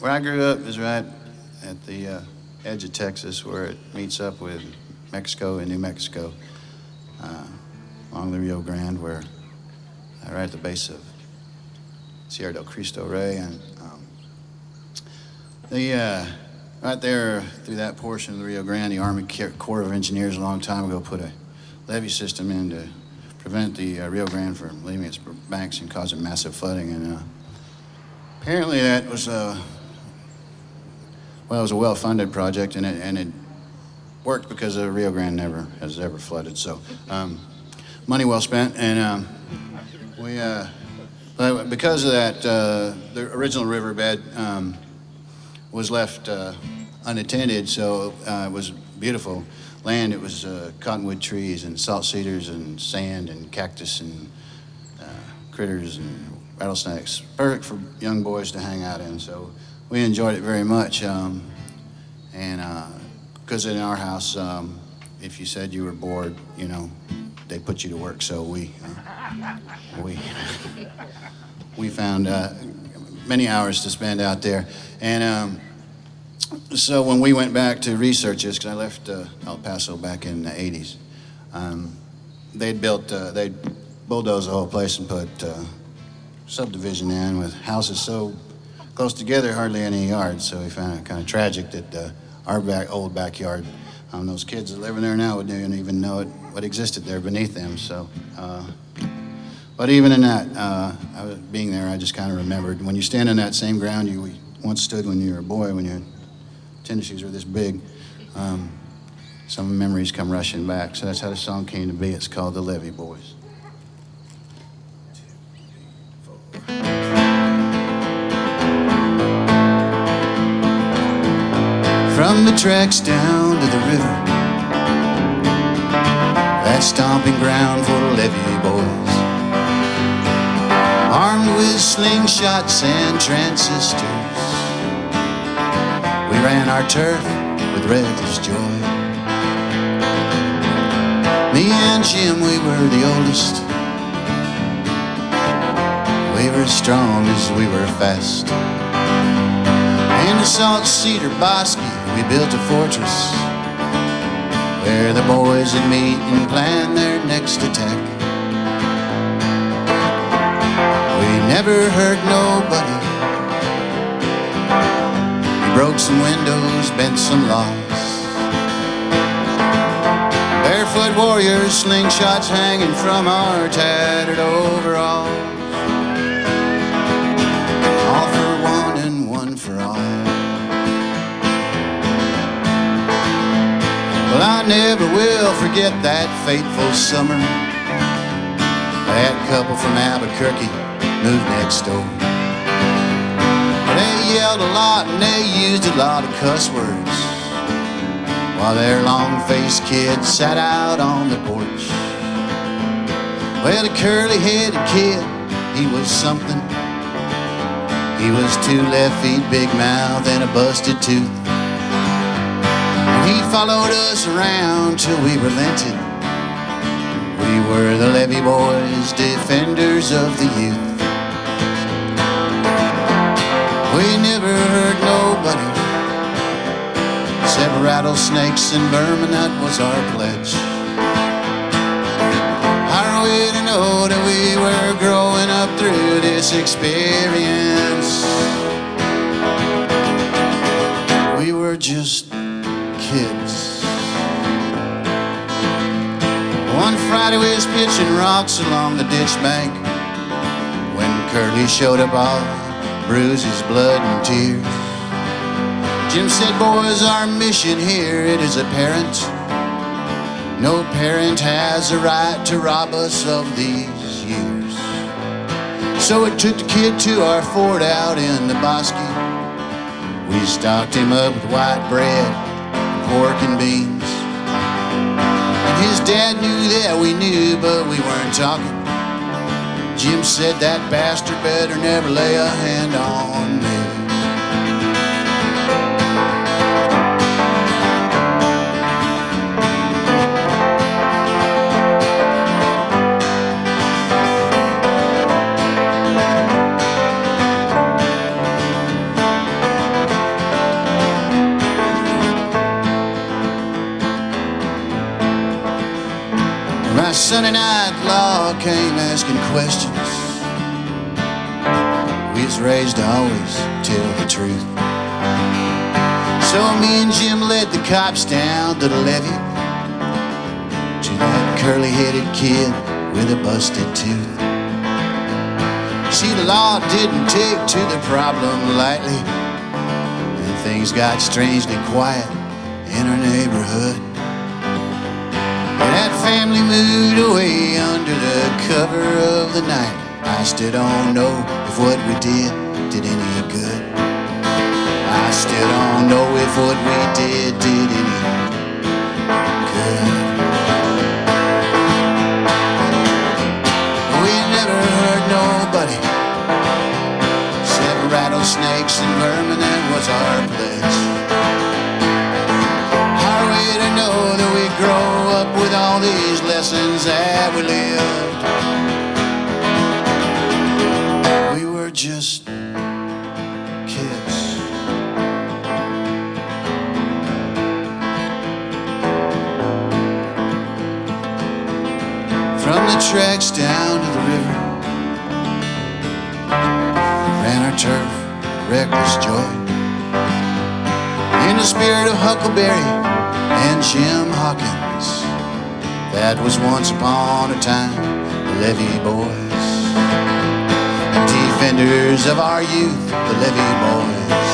Where I grew up is right at the edge of Texas, where it meets up with Mexico and New Mexico, along the Rio Grande, where right at the base of Sierra del Cristo Rey, and right there through that portion of the Rio Grande, the Army Corps of Engineers a long time ago put a levee system in to prevent the Rio Grande from leaving its banks and causing massive flooding. And apparently that was well, it was a well-funded project, and it worked because the Rio Grande never has ever flooded. So money well spent, and but because of that, the original riverbed was left unattended, so it was beautiful land. It was cottonwood trees and salt cedars and sand and cactus and critters and rattlesnakes. Perfect for young boys to hang out in, so we enjoyed it very much. And because in our house, if you said you were bored, you know, they put you to work, so we found many hours to spend out there. And so when we went back to research this, because I left El Paso back in the 80s, they'd bulldozed the whole place and put subdivision in with houses so close together, hardly any yards. So we found it kind of tragic that our old backyard, those kids that live in there now wouldn't even know what existed there beneath them. So, but even in that, being there, I just kind of remembered when you stand on that same ground you once stood when you were a boy, when your tennis shoes were this big. Some memories come rushing back. So that's how the song came to be. It's called the Levee Boys. From the tracks down to the river, that stomping ground for the Levee Boys, armed with slingshots and transistors, we ran our turf with reckless joy. Me and Jim, we were the oldest. We were as strong as we were fast. In the salt cedar bosque, we built a fortress where the boys would meet and plan their next attack. We never hurt nobody. We broke some windows, bent some logs. Barefoot warriors, slingshots hanging from our tattered overalls. All for one and one for all. Well, I never will forget that fateful summer. That couple from Albuquerque moved next door. They yelled a lot and they used a lot of cuss words, while their long-faced kid sat out on the porch. Well, the curly-headed kid, he was something. He was 2 left feet, big mouth, and a busted tooth. And he followed us around till we relented. We were the Levee Boys, defenders of the youth. We never hurt nobody, except rattlesnakes and vermin, that was our pledge. How are we to know that we were growing up through this experience? We were just kids. One Friday we was pitching rocks along the ditch bank when Curly showed up all bruises, blood and tears. Jim said, boys, our mission here, it is apparent. No parent has a right to rob us of these years. So it took the kid to our fort out in the bosque. We stocked him up with white bread, pork and beans. And his dad knew that we knew, but we weren't talking. Jim said, that bastard better never lay a hand on me. Sunday night law came asking questions. We was raised to always tell the truth. So me and Jim led the cops down to the levee, to that curly-headed kid with a busted tooth. See, the law didn't take to the problem lightly, and things got strangely quiet in our neighborhood. And that family moved away under the cover of the night. I still don't know if what we did any good. I still don't know if what we did any good. We never hurt nobody, except rattlesnakes and vermin. That was our pledge. Our way to know that we grow up with all these lessons that we lived. We were just kids. From the tracks down to the river, ran our turf, reckless joy, in the spirit of Huckleberry and Jim Hawkins. That was once upon a time the Levee Boys, and defenders of our youth, the Levee Boys.